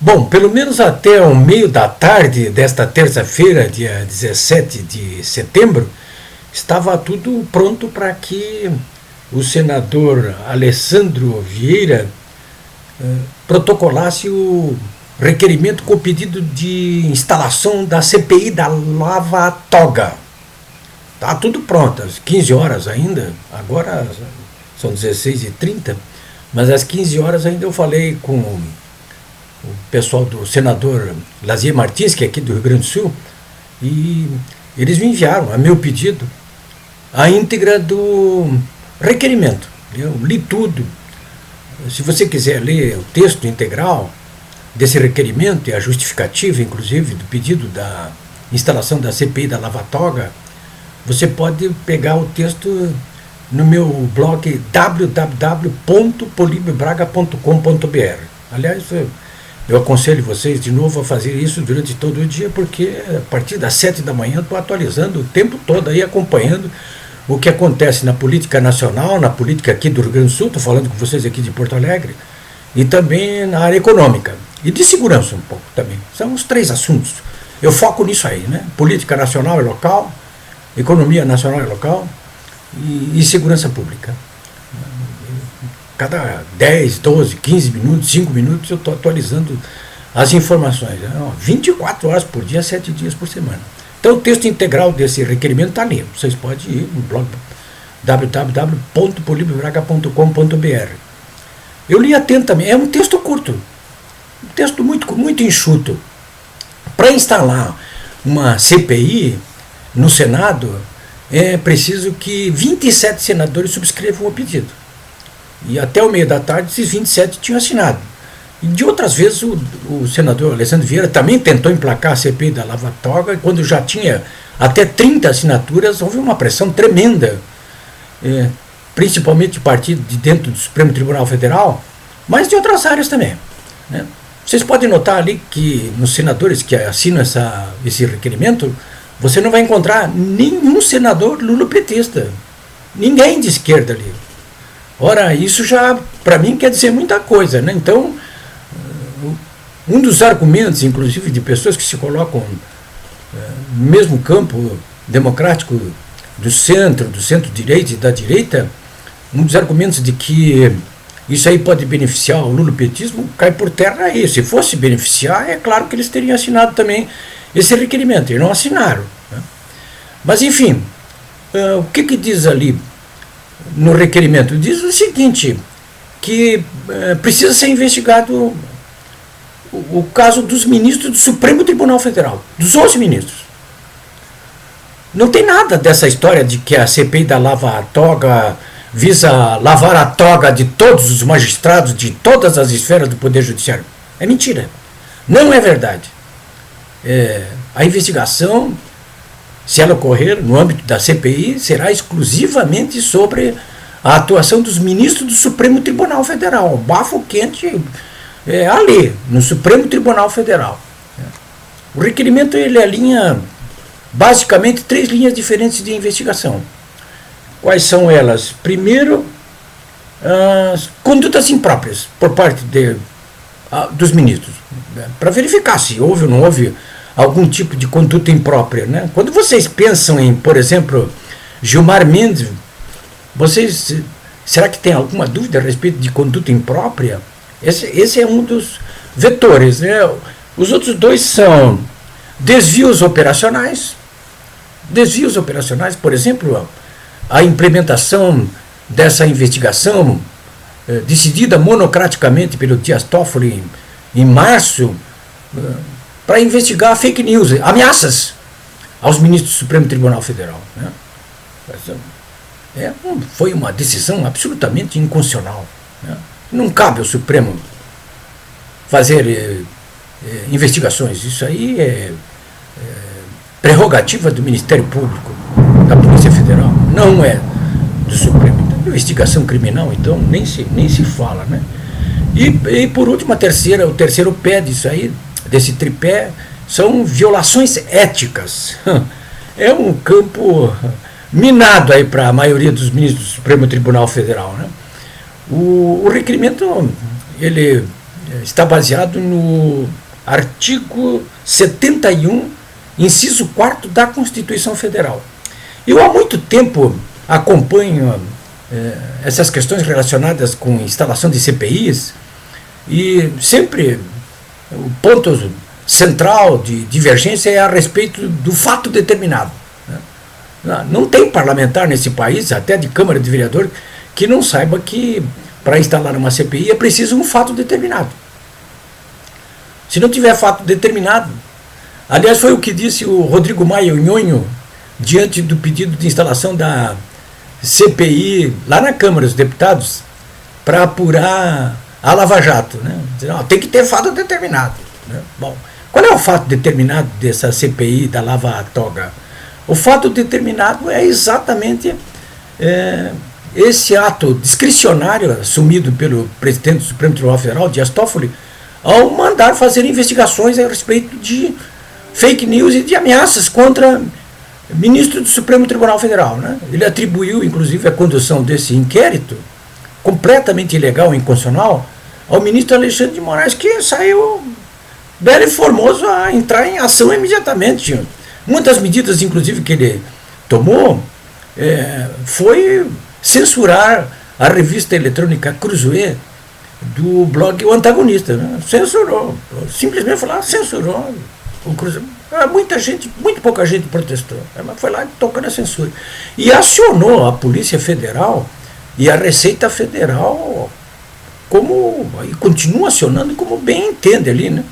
Bom, pelo menos até o meio da tarde desta terça-feira, dia 17 de setembro, estava tudo pronto para que o senador Alessandro Vieira protocolasse o requerimento com o pedido de instalação da CPI da Lava Toga. Está tudo pronto, às 15 horas ainda, agora são 16h30, mas às 15 horas ainda eu falei com o pessoal do senador Lazier Martins, que é aqui do Rio Grande do Sul, e eles me enviaram, a meu pedido, a íntegra do requerimento. Eu li tudo. Se você quiser ler o texto integral desse requerimento e a justificativa, inclusive, do pedido da instalação da CPI da Lava Toga, você pode pegar o texto no meu blog www.polibiobraga.com.br. Aliás, eu aconselho vocês de novo a fazer isso durante todo o dia, porque a partir das 7 da manhã eu estou atualizando o tempo todo aí, acompanhando o que acontece na política nacional, na política aqui do Rio Grande do Sul, estou falando com vocês aqui de Porto Alegre, e também na área econômica, e de segurança um pouco também. São os três assuntos. Eu foco nisso aí, né? Política nacional e local, economia nacional e local e segurança pública. Cada 10, 12, 15 minutos, 5 minutos eu estou atualizando as informações. 24 horas por dia, 7 dias por semana. Então o texto integral desse requerimento está ali. Vocês podem ir no blog www.polibiobraga.com.br. Eu li atentamente, é um texto curto, um texto muito enxuto. Para instalar uma CPI no Senado, é preciso que 27 senadores subscrevam o pedido. E até o meio da tarde, esses 27 tinham assinado. E de outras vezes, o senador Alessandro Vieira também tentou emplacar a CPI da Lava Toga, e quando já tinha até 30 assinaturas, houve uma pressão tremenda, principalmente de partido de dentro do Supremo Tribunal Federal, mas de outras áreas também, né? Vocês podem notar ali que nos senadores que assinam esse requerimento, você não vai encontrar nenhum senador lulopetista, ninguém de esquerda ali. Ora, isso já, para mim, quer dizer muita coisa, né? Então, um dos argumentos, inclusive, de pessoas que se colocam no mesmo campo democrático do centro-direita e da direita, um dos argumentos de que isso aí pode beneficiar o lulopetismo cai por terra aí. Se fosse beneficiar, é claro que eles teriam assinado também esse requerimento, e não assinaram, né? Mas, enfim, o que diz ali no requerimento? Diz o seguinte, que precisa ser investigado o caso dos ministros do Supremo Tribunal Federal, dos 11 ministros. Não tem nada dessa história de que a CPI da Lava Toga visa lavar a toga de todos os magistrados, de todas as esferas do Poder Judiciário. É mentira. Não é verdade. A investigação, se ela ocorrer no âmbito da CPI, será exclusivamente sobre a atuação dos ministros do Supremo Tribunal Federal. O bafo quente ali, no Supremo Tribunal Federal. O requerimento ele alinha basicamente 3 linhas diferentes de investigação. Quais são elas? Primeiro, as condutas impróprias por parte dos ministros, para verificar se houve ou não houve algum tipo de conduta imprópria, né? Quando vocês pensam em, por exemplo, Gilmar Mendes, será que tem alguma dúvida a respeito de conduta imprópria? Esse é um dos vetores, né? Os outros 2 são desvios operacionais. Desvios operacionais, por exemplo, a implementação dessa investigação decidida monocraticamente pelo Dias Toffoli em março, para investigar fake news, ameaças aos ministros do Supremo Tribunal Federal, né? Foi uma decisão absolutamente inconstitucional, né? Não cabe ao Supremo fazer investigações. Isso aí é prerrogativa do Ministério Público, da Polícia Federal, não é do Supremo. Então, investigação criminal, então, nem se fala, né? E por último, o terceiro pé disso aí, desse tripé, são violações éticas. É um campo minado aí para a maioria dos ministros do Supremo Tribunal Federal, né? O requerimento, ele está baseado no artigo 71, inciso 4 da Constituição Federal. Eu há muito tempo acompanho essas questões relacionadas com instalação de CPIs e sempre o ponto central de divergência é a respeito do fato determinado. Não tem parlamentar nesse país, até de Câmara de Vereadores, que não saiba que para instalar uma CPI é preciso um fato determinado. Se não tiver fato determinado, aliás, foi o que disse o Rodrigo Maia, o Nhonho, diante do pedido de instalação da CPI lá na Câmara dos Deputados para apurar a Lava Jato. Né? Tem que ter fato determinado. Né? Bom, qual é o fato determinado dessa CPI da Lava Toga? O fato determinado é exatamente esse ato discricionário assumido pelo presidente do Supremo Tribunal Federal, Dias Toffoli, ao mandar fazer investigações a respeito de fake news e de ameaças contra ministro do Supremo Tribunal Federal. Né? Ele atribuiu, inclusive, a condução desse inquérito, completamente ilegal e inconstitucional, ao ministro Alexandre de Moraes, que saiu belo e formoso a entrar em ação imediatamente. Muitas medidas, inclusive, que ele tomou foi censurar a revista eletrônica Cruzoé do blog O Antagonista. Né? Censurou, simplesmente censurou o Cruzoé. Muito pouca gente protestou, mas foi lá e tocou na censura. E acionou a Polícia Federal e a Receita Federal e continua acionando como bem entende ali, né?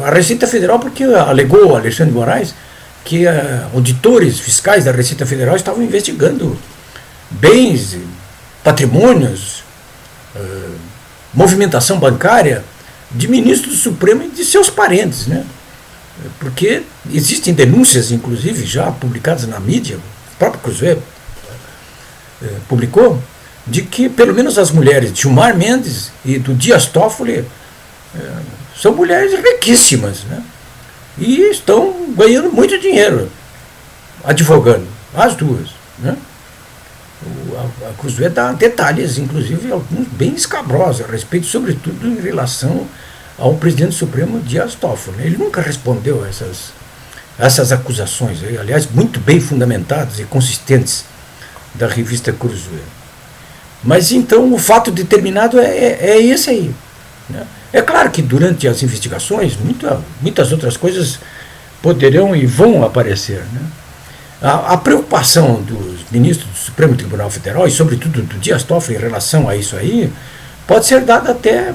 A Receita Federal, porque alegou Alexandre de Moraes que auditores fiscais da Receita Federal estavam investigando bens, patrimônios, movimentação bancária de ministros do Supremo e de seus parentes, né? Porque existem denúncias, inclusive, já publicadas na mídia, o próprio Cruzoé publicou, de que pelo menos as mulheres de Gilmar Mendes e do Dias Toffoli são mulheres riquíssimas, né? E estão ganhando muito dinheiro advogando, as duas, né? A Cruzoé dá detalhes, inclusive alguns bem escabrosos a respeito, sobretudo em relação ao presidente do Supremo Dias Toffoli. Ele nunca respondeu a essas acusações, aliás, muito bem fundamentadas e consistentes da revista Cruzoé. Mas então o fato determinado é esse aí, né? É claro que durante as investigações muitas outras coisas poderão e vão aparecer, né? A preocupação dos ministros do Supremo Tribunal Federal e sobretudo do Dias Toffoli em relação a isso aí pode ser dada até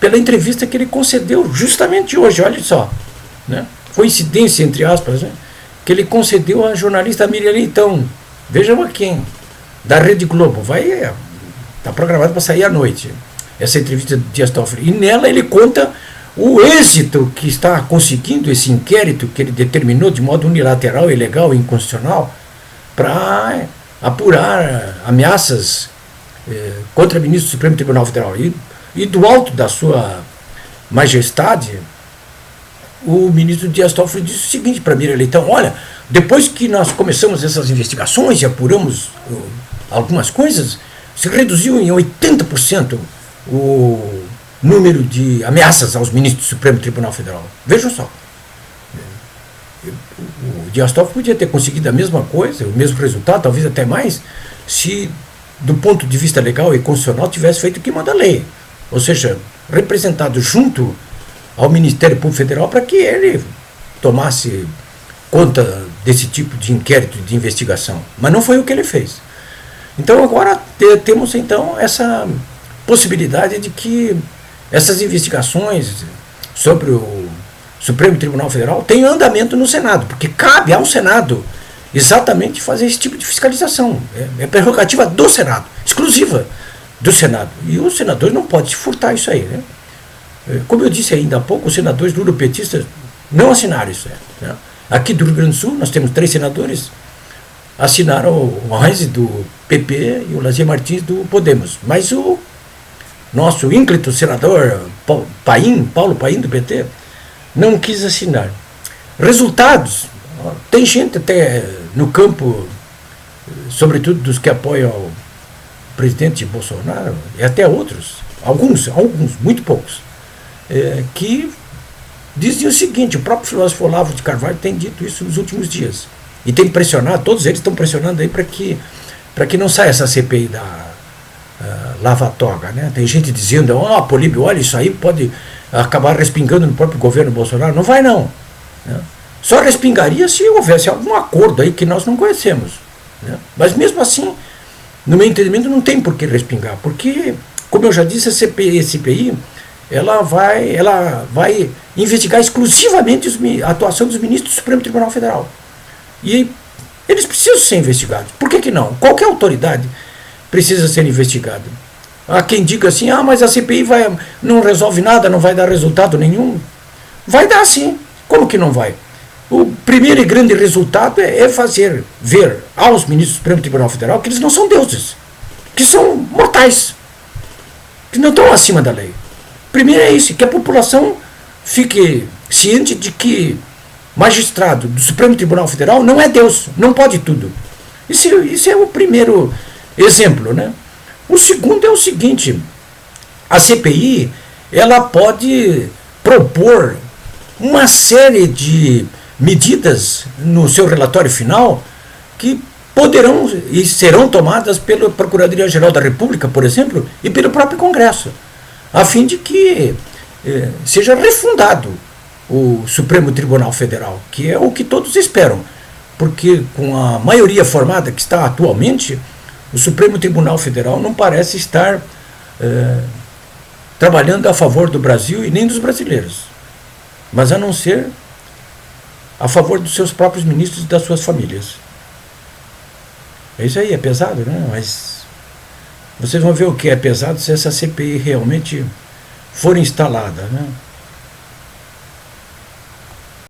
pela entrevista que ele concedeu justamente hoje, olha só, né? Coincidência, entre aspas, né? Que ele concedeu à jornalista Miriam Leitão, vejam aqui, da Rede Globo, está programado para sair à noite, essa entrevista do Dias Toffoli, e nela ele conta o êxito que está conseguindo esse inquérito que ele determinou de modo unilateral, ilegal e inconstitucional para apurar ameaças contra ministros do Supremo Tribunal Federal. E do alto da sua majestade, o ministro Dias Toffoli disse o seguinte para Miriam Leitão: olha, depois que nós começamos essas investigações e apuramos algumas coisas, se reduziu em 80% o número de ameaças aos ministros do Supremo Tribunal Federal. Vejam só. O Dias Toffoli podia ter conseguido a mesma coisa, o mesmo resultado, talvez até mais, se, do ponto de vista legal e constitucional, tivesse feito o que manda a lei. Ou seja, representado junto ao Ministério Público Federal para que ele tomasse conta desse tipo de inquérito, de investigação. Mas não foi o que ele fez. Então agora temos então essa possibilidade de que essas investigações sobre o Supremo Tribunal Federal tenham andamento no Senado, porque cabe ao Senado exatamente fazer esse tipo de fiscalização. É prerrogativa do Senado, exclusiva do Senado. E os senadores não podem se furtar isso aí, né? Como eu disse ainda há pouco, os senadores lulopetistas não assinaram isso. Né? Aqui do Rio Grande do Sul, nós temos 3 senadores, assinaram o Reis do PP e o Lazier Martins do Podemos. Mas o nosso ínclito senador Paulo Paim do PT, não quis assinar. Resultados, tem gente até no campo, sobretudo dos que apoiam o presidente Bolsonaro, e até outros, alguns, muito poucos, que dizem o seguinte: o próprio filósofo Olavo de Carvalho tem dito isso nos últimos dias. E tem pressionado, todos eles estão pressionando aí para que não saia essa CPI da lava-toga, né? Tem gente dizendo, Políbio, olha, isso aí pode acabar respingando no próprio governo Bolsonaro. Não vai, não. Né? Só respingaria se houvesse algum acordo aí que nós não conhecemos. Né? Mas mesmo assim, no meu entendimento, não tem por que respingar, porque, como eu já disse, a CPI ela vai investigar exclusivamente a atuação dos ministros do Supremo Tribunal Federal. E eles precisam ser investigados. Por que não? Qualquer autoridade precisa ser investigada. Há quem diga assim, mas a CPI não resolve nada, não vai dar resultado nenhum. Vai dar sim. Como que não vai? O primeiro e grande resultado é fazer ver aos ministros do Supremo Tribunal Federal que eles não são deuses, que são mortais, que não estão acima da lei. Primeiro é isso, que a população fique ciente de que magistrado do Supremo Tribunal Federal não é Deus, não pode tudo. Isso é o primeiro exemplo, né? O segundo é o seguinte: a CPI ela pode propor uma série de medidas no seu relatório final que poderão e serão tomadas pela Procuradoria-Geral da República, por exemplo, e pelo próprio Congresso, a fim de que seja refundado o Supremo Tribunal Federal, que é o que todos esperam, porque com a maioria formada que está atualmente, o Supremo Tribunal Federal não parece estar trabalhando a favor do Brasil e nem dos brasileiros, mas a não ser a favor dos seus próprios ministros e das suas famílias. É isso aí, é pesado, né? Mas vocês vão ver o que é pesado se essa CPI realmente for instalada, né?